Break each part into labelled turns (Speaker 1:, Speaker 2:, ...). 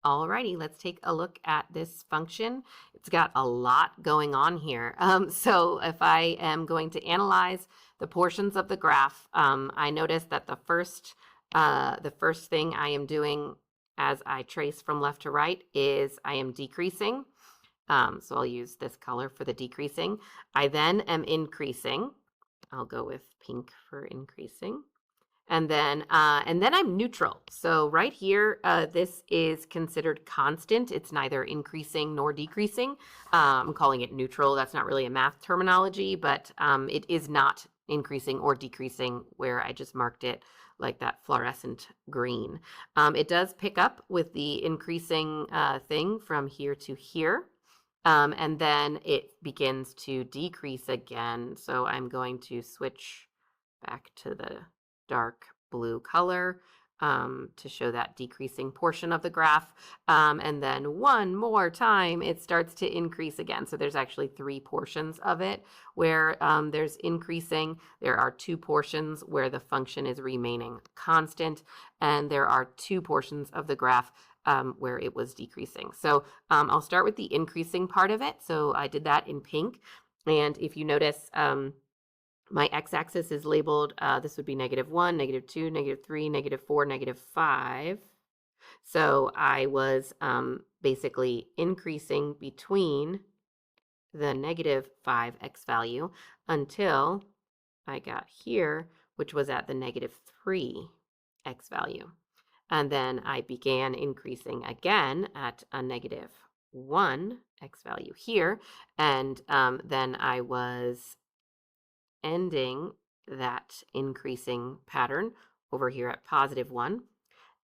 Speaker 1: Alrighty, let's take a look at this function. It's got a lot going on here. So if I am going to analyze the portions of the graph, I notice that the first thing I am doing as I trace from left to right is I am decreasing. So I'll use this color for the decreasing. I then am increasing. I'll go with pink for increasing. And then I'm neutral. So right here, this is considered constant. It's neither increasing nor decreasing. I'm calling it neutral. That's not really a math terminology, but it is not increasing or decreasing where I just marked it like that fluorescent green. It does pick up with the increasing thing from here to here. And then it begins to decrease again. So I'm going to switch back to the dark blue color to show that decreasing portion of the graph. And then one more time, it starts to increase again. So there's actually three portions of it where there's increasing. There are two portions where the function is remaining constant. And there are two portions of the graph where it was decreasing. So I'll start with the increasing part of it. So I did that in pink. And if you notice, my x-axis is labeled, this would be -1, -2, -3, -4, -5. So I was basically increasing between the -5x value until I got here, which was at the -3x value. And then I began increasing again at a -1x value here. And then I was ending that increasing pattern over here at +1.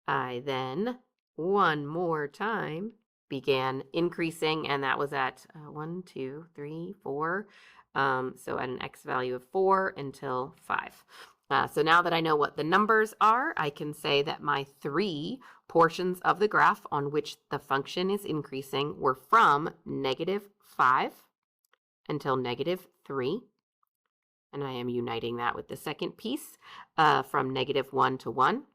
Speaker 1: I then one more time began increasing, and that was at 1, 2, 3, 4. So at an x value of 4 until 5. So now that I know what the numbers are, I can say that my three portions of the graph on which the function is increasing were from -5 until -3. And I am uniting that with the second piece from -1 to 1.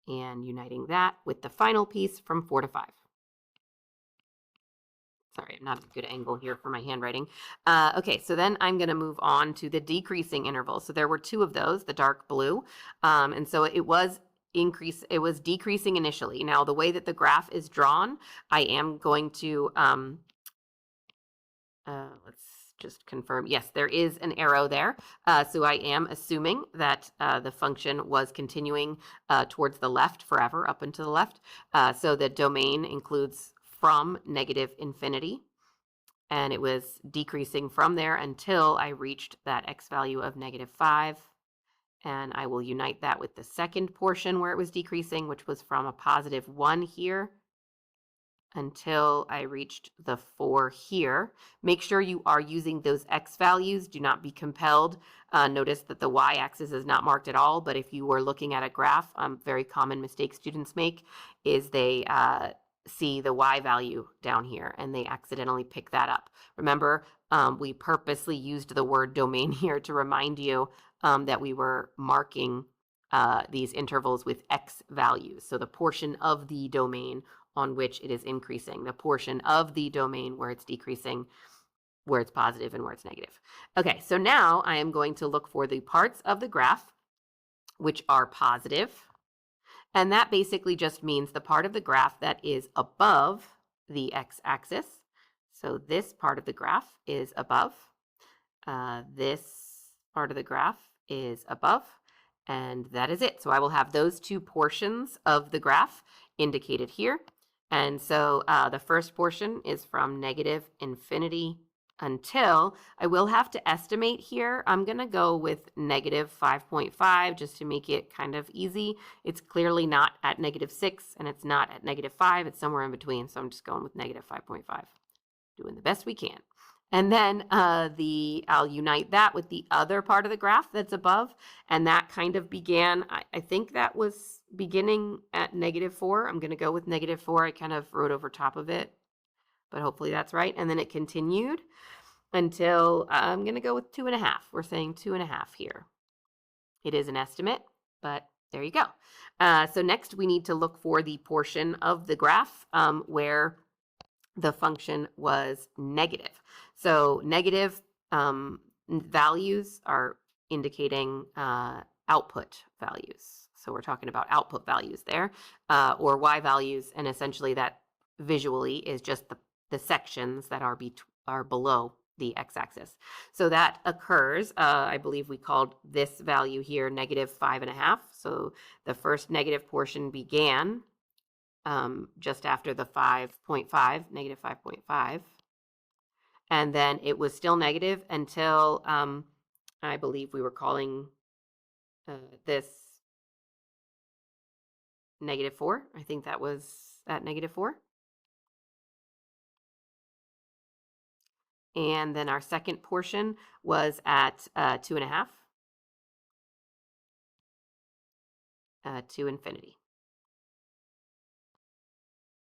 Speaker 1: And uniting that with the final piece from 4 to 5. Sorry, I'm not a good angle here for my handwriting. Okay, so then I'm going to move on to the decreasing interval. So there were two of those, the dark blue. And so it was decreasing initially. Now, the way that the graph is drawn, I am going to, let's just confirm. Yes, there is an arrow there. So I am assuming that the function was continuing towards the left forever, up and to the left. So the domain includes from -infinity. And it was decreasing from there until I reached that x value of -5. And I will unite that with the second portion where it was decreasing, which was from a +1 here until I reached the 4 here. Make sure you are using those x values. Do not be compelled. Notice that the y-axis is not marked at all, but if you were looking at a graph, very common mistake students make is they see the y value down here and they accidentally pick that up. Remember, we purposely used the word domain here to remind you that we were marking these intervals with x values. So the portion of the domain on which it is increasing, the portion of the domain where it's decreasing, where it's positive and where it's negative. Okay, so now I am going to look for the parts of the graph which are positive. And that basically just means the part of the graph that is above the x-axis. So this part of the graph is above. This part of the graph is above. And that is it. So I will have those two portions of the graph indicated here. And so the first portion is from -infinity until, I will have to estimate here. I'm going to go with -5.5 just to make it kind of easy. It's clearly not at -6 and it's not at -5. It's somewhere in between. So I'm just going with -5.5, doing the best we can. And then I'll unite that with the other part of the graph that's above. And that kind of began, I think that was beginning at -4. I'm going to go with -4. I kind of wrote over top of it, but hopefully that's right. And then it continued until I'm going to go with 2.5. We're saying 2.5 here. It is an estimate, but There you go. So next we need to look for the portion of the graph where the function was negative. So negative values are indicating output values. So we're talking about output values there, or y values, and essentially that visually is just the sections that are below the x-axis. So that occurs, I believe we called this value here -5.5. So the first negative portion began just after the 5.5, -5.5. And then it was still negative until I believe we were calling this -4. I think that was at -4. And then our second portion was at 2.5 to infinity.